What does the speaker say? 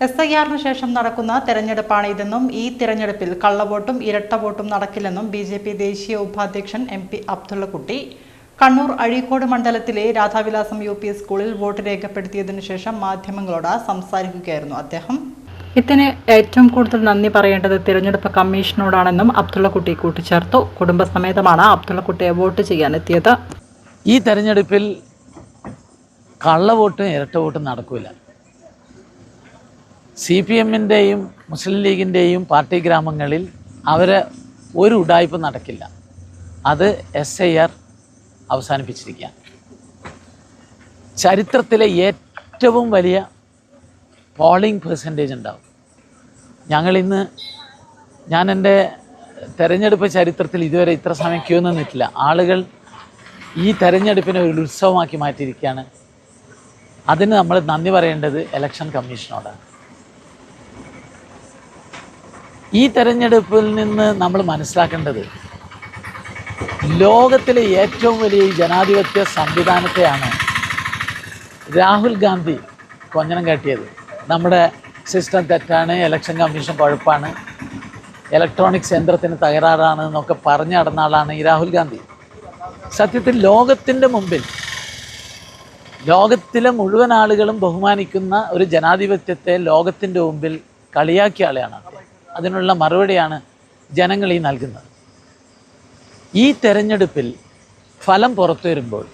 SIR-ന് ശേഷം നടക്കുന്ന തെരഞ്ഞെടുപ്പാണ് ഇതെന്നും ഈ തെരഞ്ഞെടുപ്പിൽ കള്ളവോട്ടും ഇരട്ട വോട്ടും നടക്കില്ലെന്നും BJP ദേശീയ ഉപാധ്യക്ഷൻ MP അബ്ദുള്ളക്കുട്ടി കണ്ണൂർ അഴീക്കോട് മണ്ഡലത്തിലെ രാധാവിലാസം UP സ്കൂളിൽ വോട്ട് രേഖപ്പെടുത്തിയതിനു ശേഷം മാധ്യമങ്ങളോട് സംസാരിക്കുകയായിരുന്നു അദ്ദേഹം. ഇതിന് ഏറ്റവും കൂടുതൽ നന്ദി പറയേണ്ടത് തിരഞ്ഞെടുപ്പ് കമ്മീഷനോടാണെന്നും അബ്ദുള്ളക്കുട്ടി കൂട്ടിച്ചേർത്തു. കുടുംബസമേതമാണ് അബ്ദുള്ളക്കുട്ടിയെ വോട്ട് ചെയ്യാനെത്തിയത്. ഈ തെരഞ്ഞെടുപ്പിൽ കള്ളവോട്ടും ഇരട്ട വോട്ടും നടക്കില്ല. CPM-ൻ്റെയും മുസ്ലിം ലീഗിൻ്റെയും പാർട്ടി ഗ്രാമങ്ങളിൽ ഒരു ഉഡായിപ്പ് നടക്കില്ല. അത് SIR അവസാനിപ്പിച്ചിരിക്കുകയാണ്. ചരിത്രത്തിലെ ഏറ്റവും വലിയ പോളിംഗ് പെർസെൻറ്റേജ് ഉണ്ടാവും. ഞാൻ എൻ്റെ തെരഞ്ഞെടുപ്പ് ചരിത്രത്തിൽ ഇതുവരെ ഇത്ര സമയം ക്യൂ നിന്നിട്ടില്ല. ആളുകൾ ഈ തെരഞ്ഞെടുപ്പിനെ ഒരു ഉത്സവമാക്കി മാറ്റിയിരിക്കുകയാണ്. അതിന് നമ്മൾ നന്ദി പറയേണ്ടത് ഇലക്ഷൻ കമ്മീഷനോടാണ്. ഈ തെരഞ്ഞെടുപ്പിൽ നിന്ന് നമ്മൾ മനസ്സിലാക്കേണ്ടത് ലോകത്തിലെ ഏറ്റവും വലിയ ജനാധിപത്യ സംവിധാനത്തെയാണ് രാഹുൽ ഗാന്ധി കൊഞ്ഞനം കാട്ടിയത്. നമ്മുടെ സിസ്റ്റം തെറ്റാണ്, ഇലക്ഷൻ കമ്മീഷൻ കുഴപ്പമാണ്, ഇലക്ട്രോണിക്സ് യന്ത്രത്തിന് തകരാറാണ് എന്നൊക്കെ പറഞ്ഞു നടന്ന ആളാണ് ഈ രാഹുൽ ഗാന്ധി. സത്യത്തിൽ ലോകത്തിൻ്റെ മുമ്പിൽ ലോകത്തിലെ മുഴുവൻ ആളുകളും ബഹുമാനിക്കുന്ന ഒരു ജനാധിപത്യത്തെ ലോകത്തിൻ്റെ മുമ്പിൽ കളിയാക്കിയ ആളെയാണ്. അതിനുള്ള മറുപടിയാണ് ജനങ്ങൾ ഈ നൽകുന്നത്. ഈ തെരഞ്ഞെടുപ്പിൽ ഫലം പുറത്തു വരുമ്പോൾ